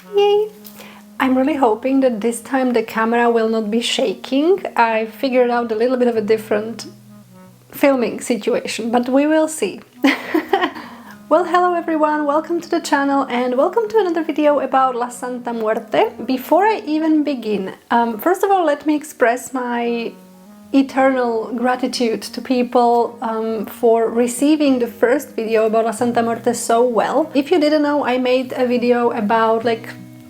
Yay! I'm really hoping that this time the camera will not be shaking. I figured out a little bit of a different filming situation, but we will see. Well, hello everyone, welcome to the channel and welcome to another video about La Santa Muerte. Before I even begin, first of all, let me express my eternal gratitude to people for receiving the first video about La Santa Muerte so well. If you didn't know, I made a video about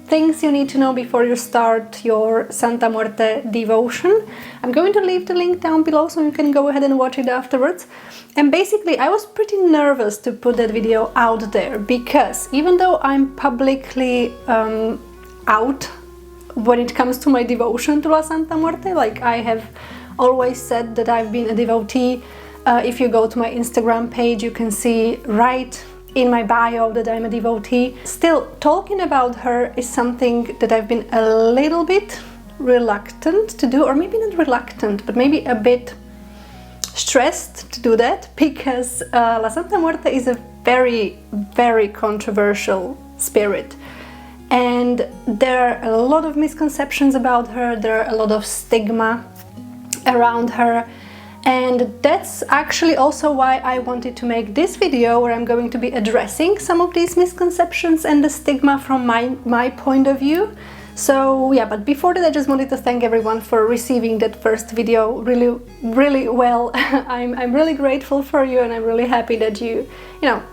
things you need to know before you start your Santa Muerte devotion. I'm going to leave the link down below so you can go ahead and watch it afterwards. And basically I was pretty nervous to put that video out there because even though I'm publicly out when it comes to my devotion to La Santa Muerte, I have always said that I've been a devotee. If you go to my Instagram page, you can see right in my bio that I'm a devotee. Still, talking about her is something that I've been a little bit reluctant to do, or maybe not reluctant, but maybe a bit stressed to do that, because La Santa Muerte is a very, very controversial spirit. And there are a lot of misconceptions about her, there are a lot of stigma around her. And that's actually also why I wanted to make this video, where I'm going to be addressing some of these misconceptions and the stigma from my point of view. So yeah, but before that I just wanted to thank everyone for receiving that first video really well. I'm really grateful for you, and I'm really happy that you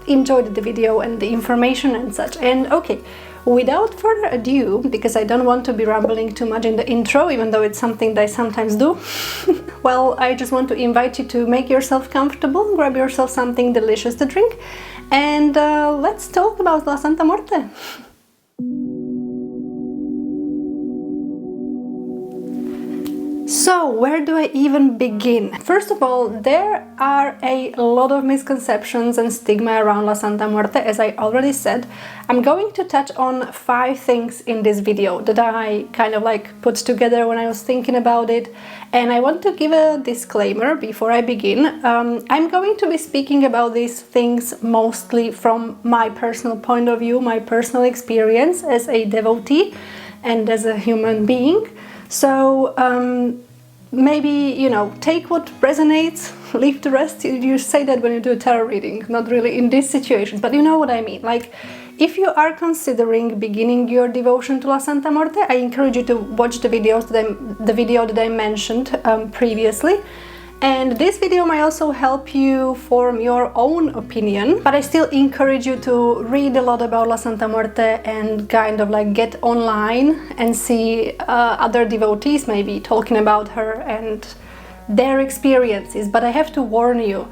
enjoyed the video and the information and such. And okay, without further ado, because I don't want to be rambling too much in the intro, even though it's something that I sometimes do, well, I just want to invite you to make yourself comfortable, grab yourself something delicious to drink, and let's talk about La Santa Muerte. So, where do I even begin? First of all, there are a lot of misconceptions and stigma around La Santa Muerte, as I already said. I'm going to touch on 5 things in this video that I kind of put together when I was thinking about it. And I want to give a disclaimer before I begin. I'm going to be speaking about these things mostly from my personal point of view, my personal experience as a devotee and as a human being. So maybe, take what resonates, leave the rest. You say that when you do a tarot reading, not really in this situation, but you know what I mean. If you are considering beginning your devotion to La Santa Muerte, I encourage you to watch the video that I mentioned previously. And this video might also help you form your own opinion, but I still encourage you to read a lot about La Santa Muerte and kind of get online and see other devotees maybe talking about her and their experiences. But I have to warn you,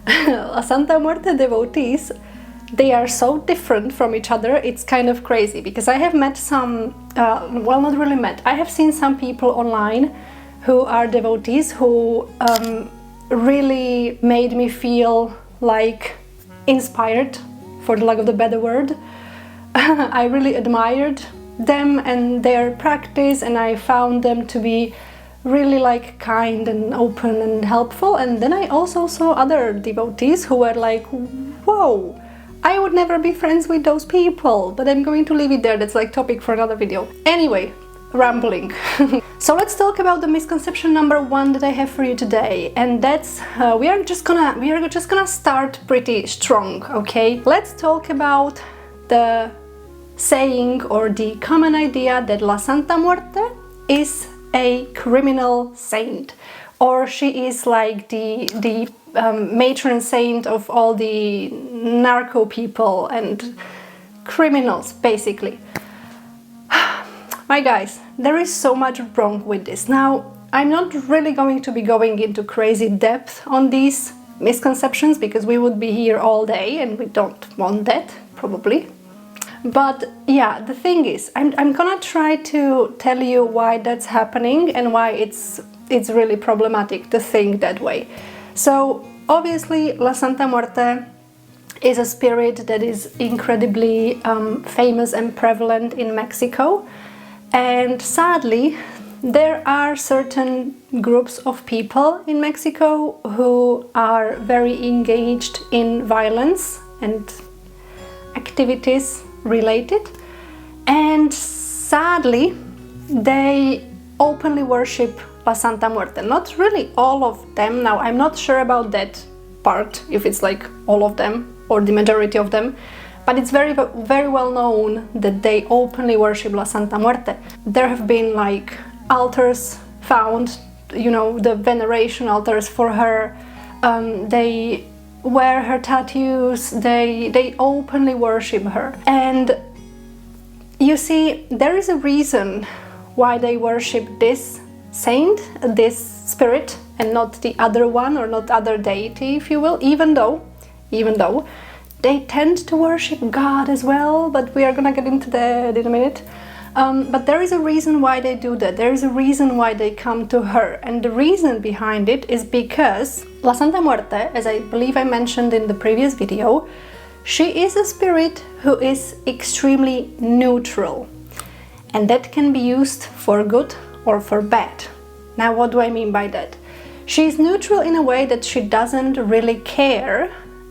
La Santa Muerte devotees, they are so different from each other, it's kind of crazy, because I have met some, well, not really met, I have seen some people online who are devotees who really made me feel inspired, for the lack of the better word. I really admired them and their practice, and I found them to be really kind and open and helpful. And then I also saw other devotees who were whoa, I would never be friends with those people, but I'm going to leave it there. That's topic for another video. Anyway, rambling. So let's talk about the misconception number 1 that I have for you today, and that's we are just gonna start pretty strong, okay? Let's talk about the saying or the common idea that La Santa Muerte is a criminal saint, or she is the matron saint of all the narco people and criminals, basically. My guys, there is so much wrong with this. Now, I'm not really going to be going into crazy depth on these misconceptions, because we would be here all day and we don't want that, probably. But yeah, the thing is, I'm gonna try to tell you why that's happening and why it's really problematic to think that way. So, obviously, La Santa Muerte is a spirit that is incredibly famous and prevalent in Mexico. And sadly, there are certain groups of people in Mexico who are very engaged in violence and activities related. And sadly, they openly worship La Santa Muerte. Not really all of them. Now, I'm not sure about that part, if it's like all of them or the majority of them, but it's very, very well known that they openly worship La Santa Muerte. There have been like altars found, you know, the veneration altars for her. They wear her tattoos, they openly worship her. And you see, there is a reason why they worship this saint, this spirit, and not the other one, or not other deity, if you will, even though they tend to worship God as well, but we are gonna get into that in a minute. But there is a reason why they do that. There is a reason why they come to her, and the reason behind it is because La Santa Muerte, as I believe I mentioned in the previous video, she is a spirit who is extremely neutral, and that can be used for good or for bad. Now, what do I mean by that? She is neutral in a way that she doesn't really care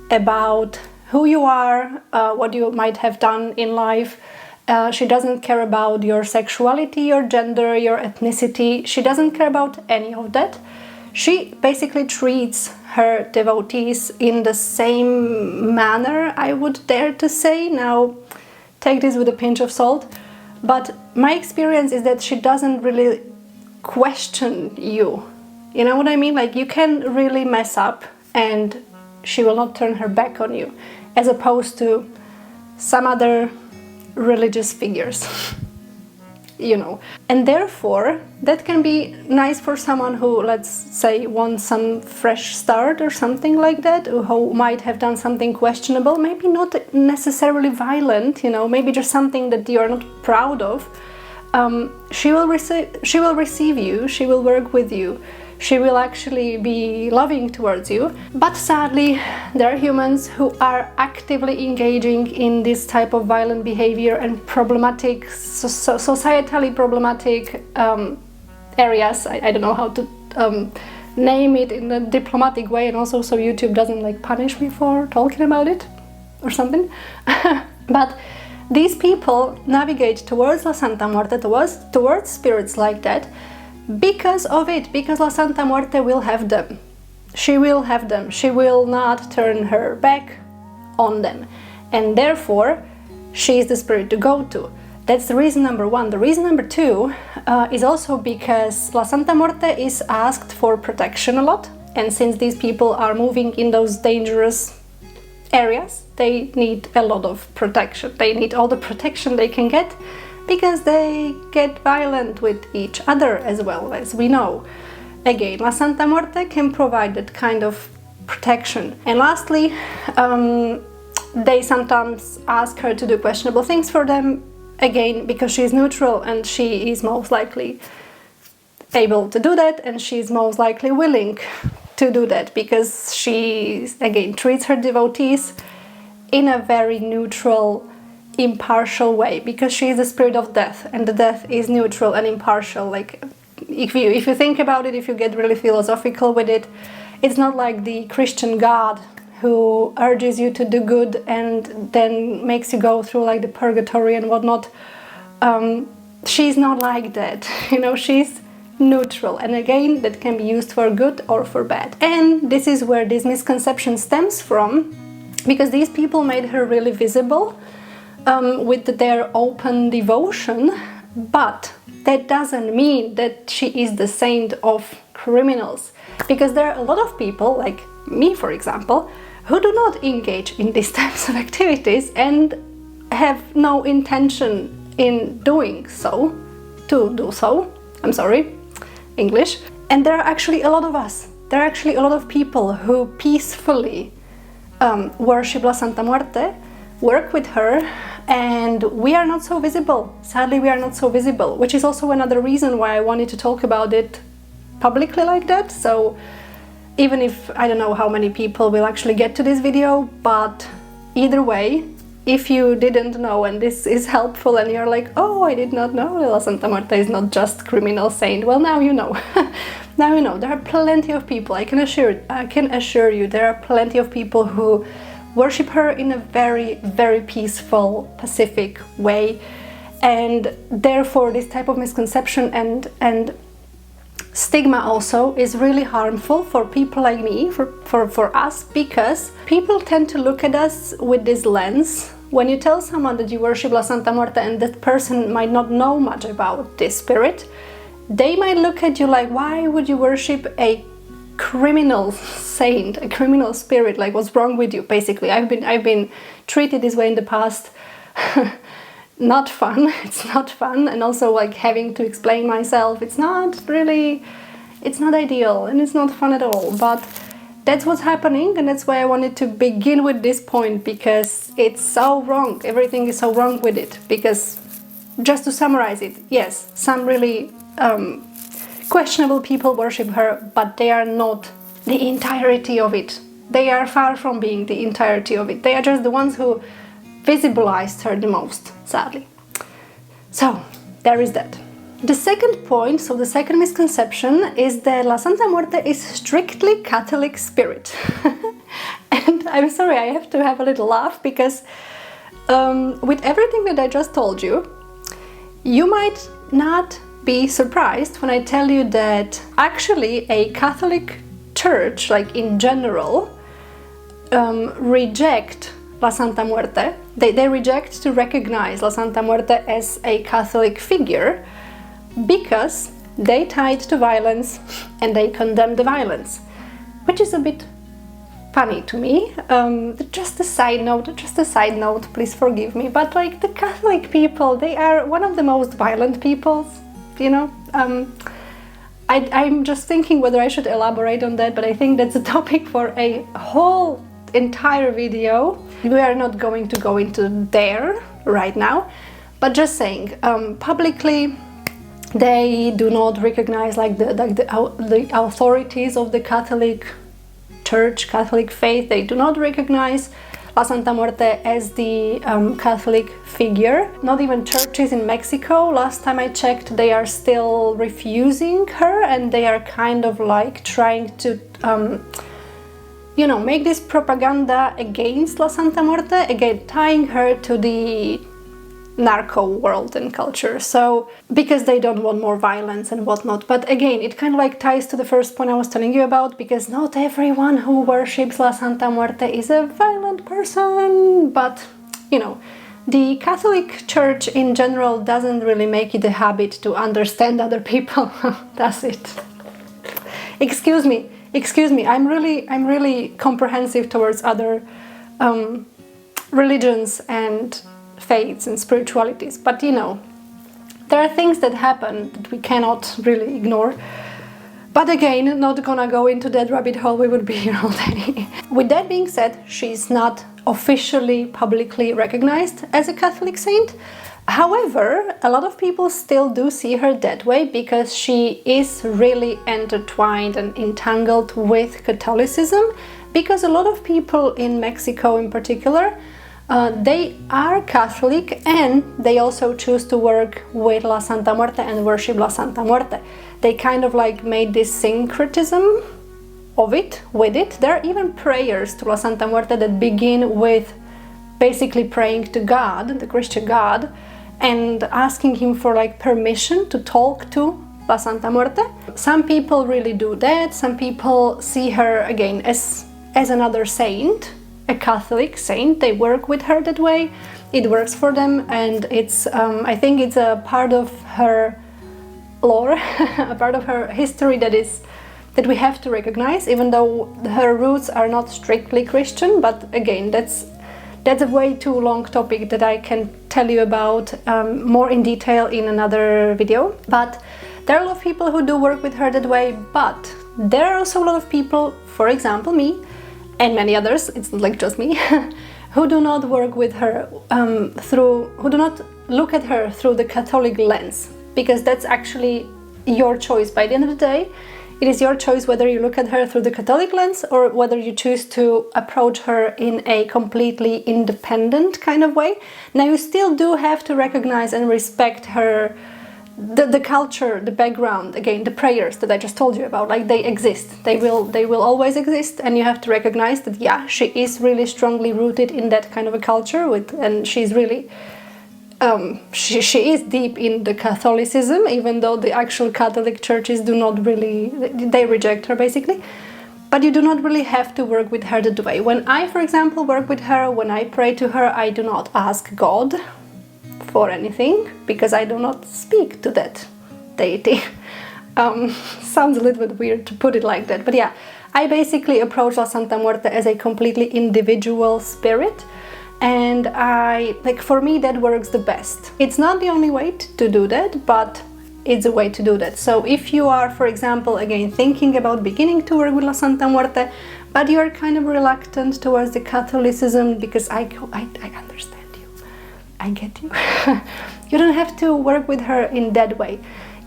about who you are, what you might have done in life. She doesn't care about your sexuality, your gender, your ethnicity. She doesn't care about any of that. She basically treats her devotees in the same manner, I would dare to say. Now, take this with a pinch of salt. But my experience is that she doesn't really question you. You know what I mean? Like, you can really mess up and she will not turn her back on you, as opposed to some other religious figures, you know. And therefore, that can be nice for someone who, let's say, wants some fresh start or something like that, who might have done something questionable, maybe not necessarily violent, you know, maybe just something that you're not proud of. She will receive you, she will work with you, she will actually be loving towards you. But sadly, there are humans who are actively engaging in this type of violent behavior and problematic, societally problematic areas. I don't know how to name it in a diplomatic way, and also so YouTube doesn't like punish me for talking about it or something. But these people navigate towards La Santa Muerte, towards spirits like that, because of it, because La Santa Muerte will have them. She will have them. She will not turn her back on them. And therefore, she is the spirit to go to. That's the reason number one. The reason number two is also because La Santa Muerte is asked for protection a lot. And since these people are moving in those dangerous areas, they need a lot of protection. They need all the protection they can get, because they get violent with each other as well, as we know. Again, La Santa Muerte can provide that kind of protection. And lastly, they sometimes ask her to do questionable things for them, again, because she is neutral and she is most likely able to do that, and she is most likely willing to do that, because she, again, treats her devotees in a very neutral, impartial way, because she is the spirit of death, and the death is neutral and impartial. Like, if you think about it, if you get really philosophical with it, it's not like the Christian God who urges you to do good and then makes you go through like the purgatory and whatnot. She's not like that, you know. She's neutral, and again, that can be used for good or for bad. And this is where this misconception stems from, because these people made her really visible with their open devotion, but that doesn't mean that she is the saint of criminals, because there are a lot of people, like me for example, who do not engage in these types of activities and have no intention in doing so, to do so. I'm sorry, English. And there are actually a lot of us. There are actually a lot of people who peacefully worship La Santa Muerte, work with her, and we are not so visible. Sadly, we are not so visible, which is also another reason why I wanted to talk about it publicly like that. So even if I don't know how many people will actually get to this video, but either way, if you didn't know and this is helpful and you're like, oh, I did not know La Santa Muerte is not just criminal saint, well, now you know. Now you know. There are plenty of people, I can assure you, there are plenty of people who worship her in a very, very peaceful, pacific way. And therefore this type of misconception and stigma also is really harmful for people like me, for us, because people tend to look at us with this lens. When you tell someone that you worship La Santa Muerte and that person might not know much about this spirit, they might look at you like, why would you worship a criminal saint, a criminal spirit? Like, what's wrong with you? Basically, I've been treated this way in the past. Not fun. It's not fun, and also like having to explain myself. It's not ideal, and it's not fun at all. But that's what's happening, and that's why I wanted to begin with this point, because it's so wrong. Everything is so wrong with it. Because just to summarize it, yes, some really questionable people worship her, but they are not the entirety of it. They are far from being the entirety of it. They are just the ones who visibilized her the most, sadly. So there is that. The second point, so the second misconception, is that La Santa Muerte is strictly Catholic spirit. And I'm sorry, I have to have a little laugh, because with everything that I just told you, you might not be surprised when I tell you that actually a Catholic church, like in general, reject La Santa Muerte. They reject to recognize La Santa Muerte as a Catholic figure because they tied to violence and they condemn the violence, which is a bit funny to me. Just a side note, please forgive me, but like the Catholic people, they are one of the most violent peoples, you know. I'm just thinking whether I should elaborate on that, but I think that's a topic for a whole entire video. We are not going to go into there right now, but just saying, publicly they do not recognize like the authorities of the Catholic Church, Catholic faith. They do not recognize La Santa Muerte as the Catholic figure. Not even churches in Mexico. Last time I checked, they are still refusing her, and they are kind of like trying to make this propaganda against La Santa Muerte, again tying her to the narco world and culture. So because they don't want more violence and whatnot. But again, it kind of like ties to the first point I was telling you about, because not everyone who worships La Santa Muerte is a violent person. But the Catholic Church in general doesn't really make it a habit to understand other people, does it? Excuse me, I'm really comprehensive towards other religions and faiths and spiritualities, but there are things that happen that we cannot really ignore. But again, not gonna go into that rabbit hole, we would be here all day. With that being said, she's not officially publicly recognized as a Catholic saint. However, a lot of people still do see her that way because she is really intertwined and entangled with Catholicism, because a lot of people in Mexico in particular, they are Catholic and they also choose to work with La Santa Muerte and worship La Santa Muerte. They kind of like made this syncretism of it, with it. There are even prayers to La Santa Muerte that begin with basically praying to God, the Christian God, and asking him for like permission to talk to La Santa Muerte. Some people really do that. Some people see her again as another saint, a Catholic saint. They work with her that way. It works for them, and it's I think it's a part of her lore, a part of her history that we have to recognize, even though her roots are not strictly Christian. But again, that's a way too long topic that I can tell you about more in detail in another video. But there are a lot of people who do work with her that way, but there are also a lot of people, for example me, and many others, it's not like just me, who do not work with her who do not look at her through the Catholic lens, because that's actually your choice. By the end of the day, it is your choice whether you look at her through the Catholic lens or whether you choose to approach her in a completely independent kind of way. Now, you still do have to recognize and respect her, the culture, the background, again, the prayers that I just told you about, like they exist. They will always exist, and you have to recognize that, yeah, she is really strongly rooted in that kind of a culture and she's really she is deep in the Catholicism, even though the actual Catholic churches do not really, they reject her basically. But you do not really have to work with her that way. When I, for example, work with her, when I pray to her, I do not ask God for anything, because I do not speak to that deity. Sounds a little bit weird to put it like that, but yeah, I basically approach La Santa Muerte as a completely individual spirit, and for me that works the best. It's not the only way to do that, but it's a way to do that. So if you are, for example, again thinking about beginning to work with La Santa Muerte, but you are kind of reluctant towards the Catholicism, because I understand you, I get you. You don't have to work with her in that way.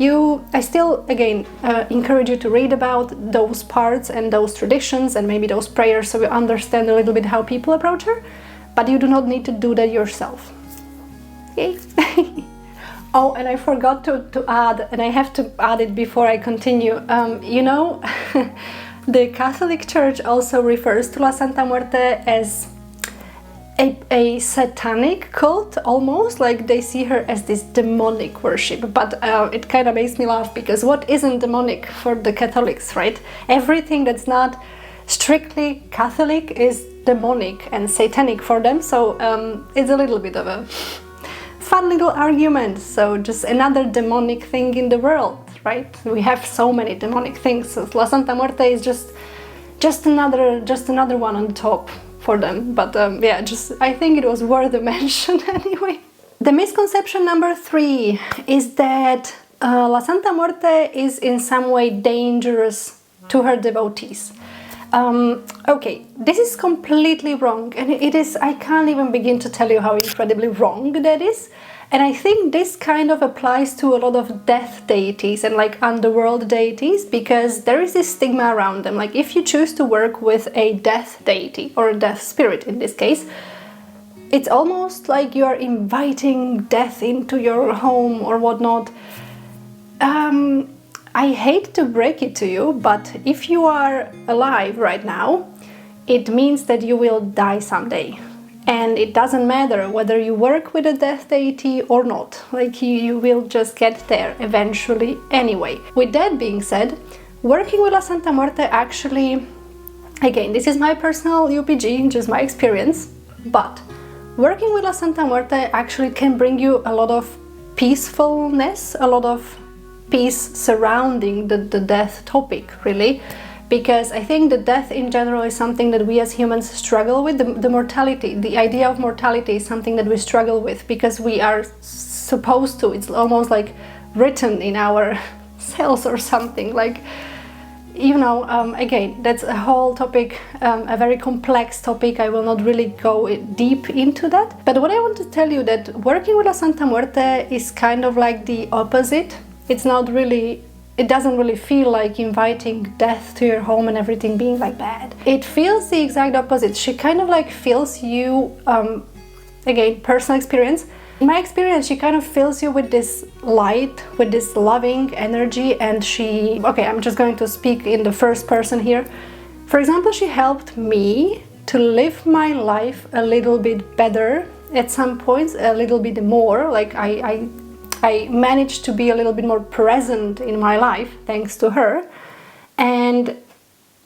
I still, again, encourage you to read about those parts and those traditions and maybe those prayers, so you understand a little bit how people approach her, but you do not need to do that yourself. Okay? Oh, and I forgot to add, and I have to add it before I continue. The Catholic Church also refers to La Santa Muerte as a satanic cult, almost, like they see her as this demonic worship. But it kind of makes me laugh, because what isn't demonic for the Catholics, right? Everything that's not strictly Catholic is demonic and satanic for them, so it's a little bit of a fun little argument. So just another demonic thing in the world, right? We have so many demonic things, so La Santa Muerte is just another one on top for them. But yeah, I think it was worth a mention anyway. The misconception number 3 is that La Santa Muerte is in some way dangerous to her devotees. Okay, this is completely wrong, and it is, I can't even begin to tell you how incredibly wrong that is. And I think this kind of applies to a lot of death deities and like underworld deities, because there is this stigma around them. Like if you choose to work with a death deity, or a death spirit in this case, it's almost like you are inviting death into your home or whatnot. I hate to break it to you, but if you are alive right now, it means that you will die someday. And it doesn't matter whether you work with a death deity or not. Like you will just get there eventually anyway. With that being said, working with La Santa Muerte actually, again, this is my personal UPG, just my experience, but working with La Santa Muerte actually can bring you a lot of peacefulness, a lot of peace surrounding the death topic, really, because I think that death in general is something that we as humans struggle with. The mortality, the idea of mortality is something that we struggle with, because we are supposed to, it's almost like written in our cells or something, like, you know, again, that's a whole topic, a very complex topic. I will not really go deep into that, but what I want to tell you, that working with La Santa Muerte is kind of like the opposite. It's not really, it doesn't really feel like inviting death to your home and everything being like bad. It feels the exact opposite. She kind of like fills you, again, personal experience. In my experience, she kind of fills you with this light, with this loving energy, and okay, I'm just going to speak in the first person here. For example, she helped me to live my life a little bit better at some points, a little bit more, like I managed to be a little bit more present in my life thanks to her. And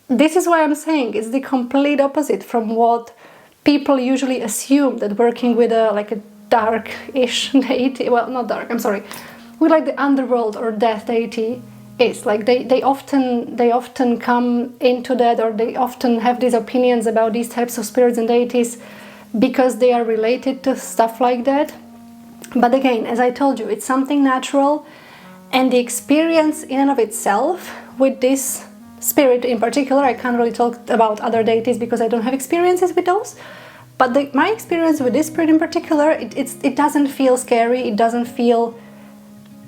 this is why I'm saying it's the complete opposite from what people usually assume, that working with a dark-ish deity, well, not dark, I'm sorry, with like the underworld or death deity is. Like they often come into that, or they often have these opinions about these types of spirits and deities because they are related to stuff like that. But again, as I told you, it's something natural, and the experience in and of itself with this spirit in particular, I can't really talk about other deities because I don't have experiences with those, but my experience with this spirit in particular, it doesn't feel scary, it doesn't feel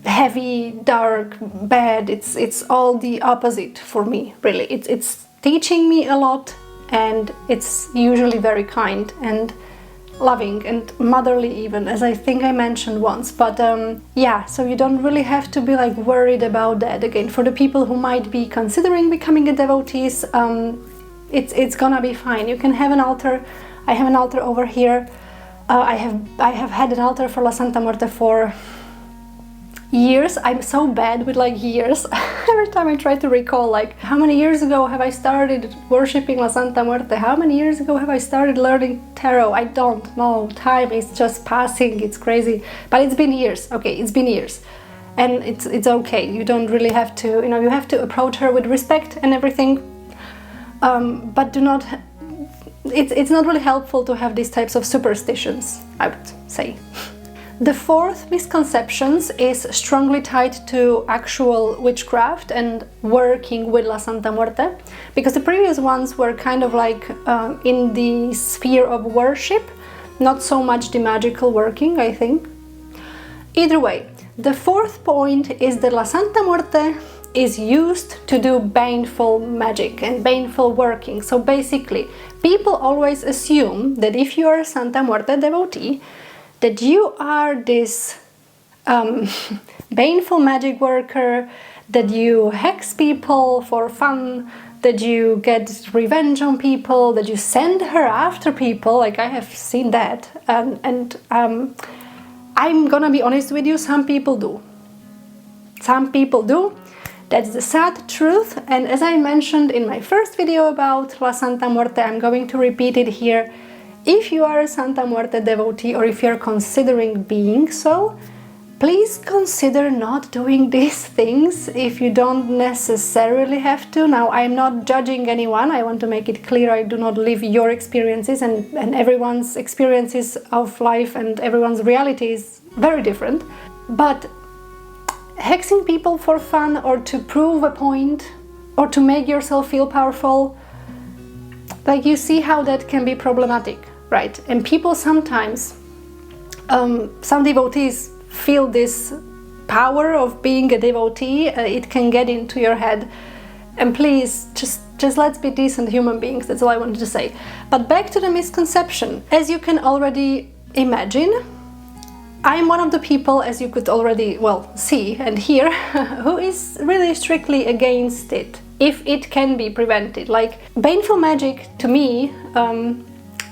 heavy, dark, bad. It's all the opposite for me, really. It's teaching me a lot, and it's usually very kind and loving and motherly even, as I think I mentioned once. But yeah, so you don't really have to be like worried about that. Again, for the people who might be considering becoming a devotees, it's gonna be fine. You can have an altar. I have an altar over here. I have had an altar for La Santa Muerte for years. I'm so bad with like years. Every time I try to recall, like, how many years ago have I started worshipping La Santa Muerte? How many years ago have I started learning tarot? I don't know. Time is just passing. It's crazy. But it's been years. Okay, it's been years. And it's okay. You don't really have to, you know, you have to approach her with respect and everything. But do not, it's not really helpful to have these types of superstitions, I would say. The fourth misconceptions is strongly tied to actual witchcraft and working with La Santa Muerte, because the previous ones were kind of like in the sphere of worship, not so much the magical working, I think. Either way, the fourth point is that La Santa Muerte is used to do baneful magic and baneful working. So basically, people always assume that if you are a Santa Muerte devotee, that you are this baneful magic worker, that you hex people for fun, that you get revenge on people, that you send her after people. Like, I have seen that, and I'm gonna be honest with you, some people do. Some people do. That's the sad truth, and as I mentioned in my first video about La Santa Muerte, I'm going to repeat it here. If you are a Santa Muerte devotee, or if you're considering being so, please consider not doing these things if you don't necessarily have to. Now, I'm not judging anyone. I want to make it clear I do not live your experiences, and everyone's experiences of life and everyone's reality is very different. But hexing people for fun, or to prove a point, or to make yourself feel powerful, like, you see how that can be problematic, right? And people sometimes, some devotees feel this power of being a devotee. It can get into your head, and please just let's be decent human beings. That's all I wanted to say. But back to the misconception. As you can already imagine, I'm one of the people, as you could already, well, see and hear, who is really strictly against it, if it can be prevented. Like, Baneful Magick, to me,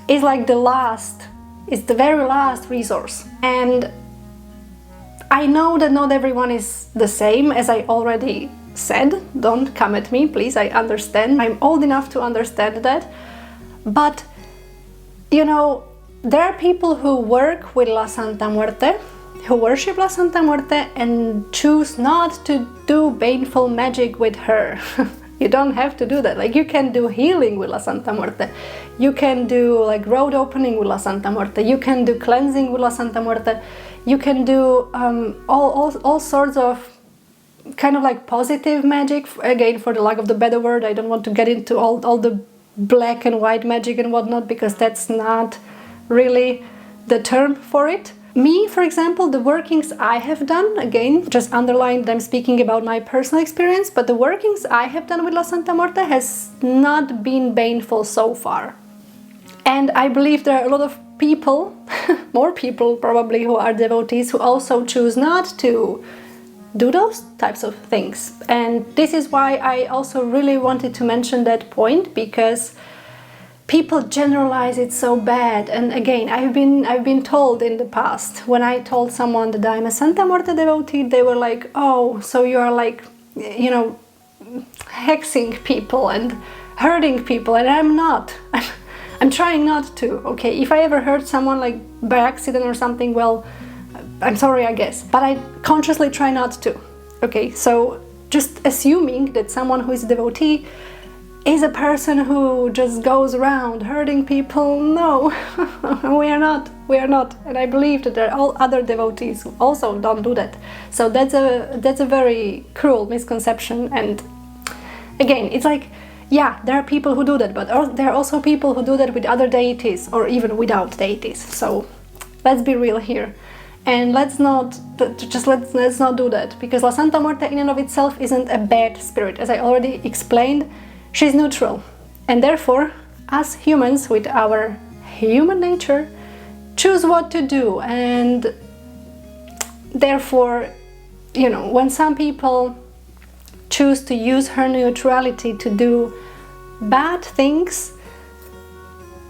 is like the very last resource. And I know that not everyone is the same, as I already said. Don't come at me, please, I understand. I'm old enough to understand that. But, you know, there are people who work with La Santa Muerte, who worship La Santa Muerte, and choose not to do Baneful Magick with her. You don't have to do that. Like, you can do healing with La Santa Muerte. You can do like road opening with La Santa Muerte. You can do cleansing with La Santa Muerte. You can do all sorts of kind of like positive magic. Again, for the lack of the better word, I don't want to get into all the black and white magic and whatnot, because that's not really the term for it. Me, for example, the workings I have done, again, just underline them speaking about my personal experience, but the workings I have done with La Santa Muerte has not been baneful so far. And I believe there are a lot of people, more people probably, who are devotees who also choose not to do those types of things. And this is why I also really wanted to mention that point, because people generalize it so bad. And again, I've been told in the past, when I told someone that I'm a Santa Muerte devotee, they were like, oh, so you are like, you know, hexing people and hurting people. And I'm not. I'm trying not to, okay? If I ever hurt someone like by accident or something, well, I'm sorry, I guess. But I consciously try not to, okay? So just assuming that someone who is a devotee is a person who just goes around hurting people, no, we are not. And I believe that there are all other devotees who also don't do that. So that's a very cruel misconception. And again, it's like, yeah, there are people who do that, but there are also people who do that with other deities, or even without deities. So let's be real here. And let's not do that, because La Santa Muerte in and of itself isn't a bad spirit. As I already explained, she's neutral, and therefore, us humans with our human nature choose what to do. And therefore, you know, when some people choose to use her neutrality to do bad things,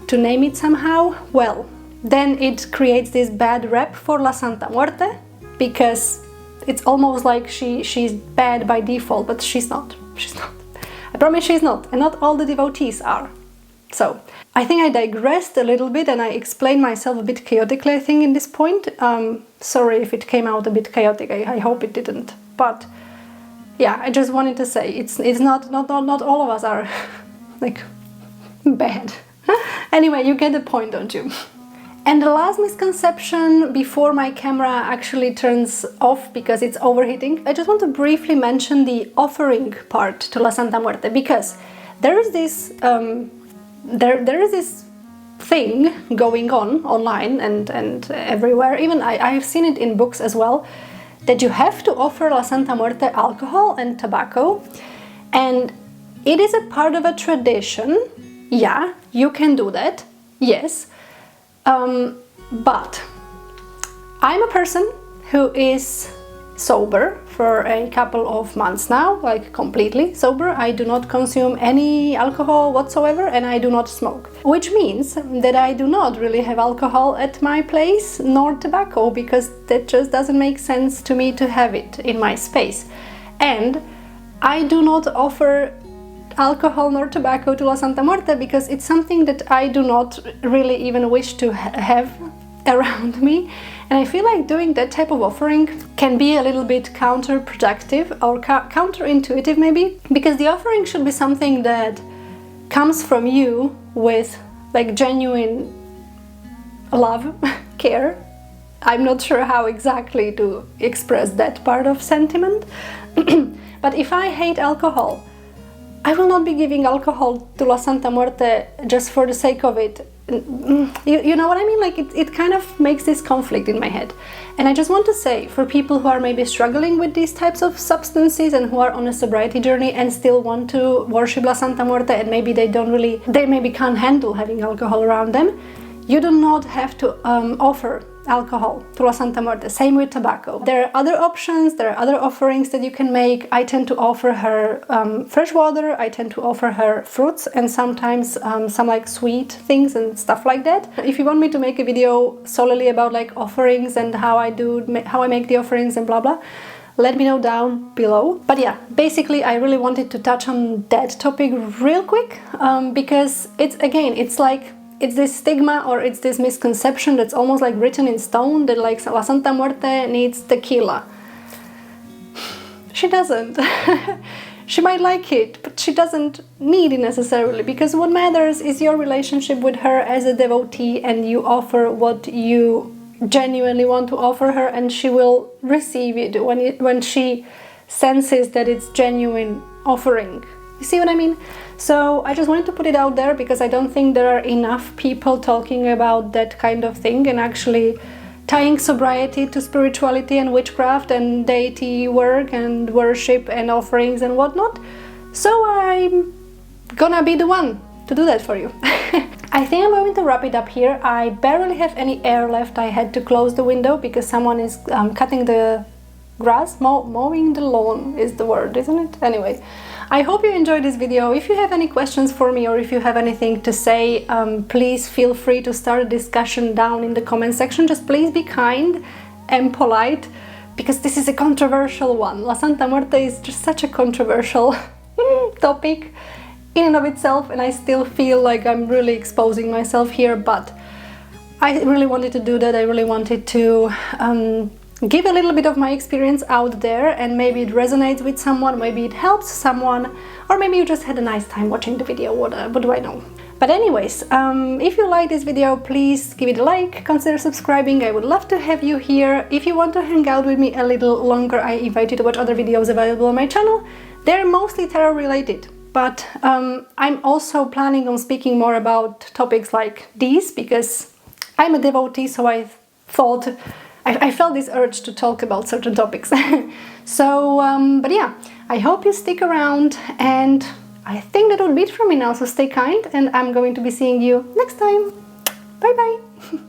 to name it somehow, well, then it creates this bad rep for La Santa Muerte, because it's almost like she's bad by default, but she's not. She's not. I promise she's not, and not all the devotees are. So, I think I digressed a little bit and I explained myself a bit chaotically, I think, in this point. Sorry if it came out a bit chaotic, I hope it didn't. But yeah, I just wanted to say, it's not all of us are like bad. Anyway, you get the point, don't you? And the last misconception before my camera actually turns off because it's overheating, I just want to briefly mention the offering part to La Santa Muerte, because there is this there is this thing going on online and everywhere. Even I've seen it in books as well, that you have to offer La Santa Muerte alcohol and tobacco, and it is a part of a tradition. Yeah, you can do that, yes, but I'm a person who is sober for a couple of months now, like completely sober. I do not consume any alcohol whatsoever, and I do not smoke, which means that I do not really have alcohol at my place, nor tobacco, because that just doesn't make sense to me to have it in my space. And I do not offer alcohol nor tobacco to La Santa Muerte because it's something that I do not really even wish to have around me. And I feel like doing that type of offering can be a little bit counterproductive or counterintuitive maybe, because the offering should be something that comes from you with like genuine love, care. I'm not sure how exactly to express that part of sentiment. But if I hate alcohol, I will not be giving alcohol to La Santa Muerte just for the sake of it. You know what I mean? Like it kind of makes this conflict in my head. And I just want to say, for people who are maybe struggling with these types of substances and who are on a sobriety journey and still want to worship La Santa Muerte, and maybe they maybe can't handle having alcohol around them, you do not have to offer alcohol to La Santa Muerte. Same with tobacco. There are other options, there are other offerings that you can make. I tend to offer her fresh water, I tend to offer her fruits, and sometimes some like sweet things and stuff like that. If you want me to make a video solely about like offerings and how I make the offerings and blah blah, let me know down below. But yeah, basically I really wanted to touch on that topic real quick, because it's this stigma, or it's this misconception that's almost like written in stone, that like La Santa Muerte needs tequila. She doesn't. She might like it, but she doesn't need it necessarily, because what matters is your relationship with her as a devotee, and you offer what you genuinely want to offer her, and she will receive it when she senses that it's genuine offering. You see what I mean? So I just wanted to put it out there, because I don't think there are enough people talking about that kind of thing and actually tying sobriety to spirituality and witchcraft and deity work and worship and offerings and whatnot. So I'm gonna be the one to do that for you. I think I'm going to wrap it up here. I barely have any air left. I had to close the window because someone is cutting the grass. Mowing the lawn is the word, isn't it? Anyway, I hope you enjoyed this video. If you have any questions for me, or if you have anything to say, please feel free to start a discussion down in the comment section. Just please be kind and polite, because this is a controversial one. La Santa Muerte is just such a controversial topic in and of itself, and I still feel like I'm really exposing myself here, but I really wanted to do that. I really wanted to give a little bit of my experience out there, and maybe it resonates with someone, maybe it helps someone, or maybe you just had a nice time watching the video, what do I know. But anyways, if you like this video, please give it a like, consider subscribing. I would love to have you here. If you want to hang out with me a little longer, I invite you to watch other videos available on my channel. They're mostly tarot related, but I'm also planning on speaking more about topics like these, because I'm a devotee, so I felt this urge to talk about certain topics. So, but yeah, I hope you stick around, and I think that would be it from me now, so stay kind, and I'm going to be seeing you next time. Bye bye!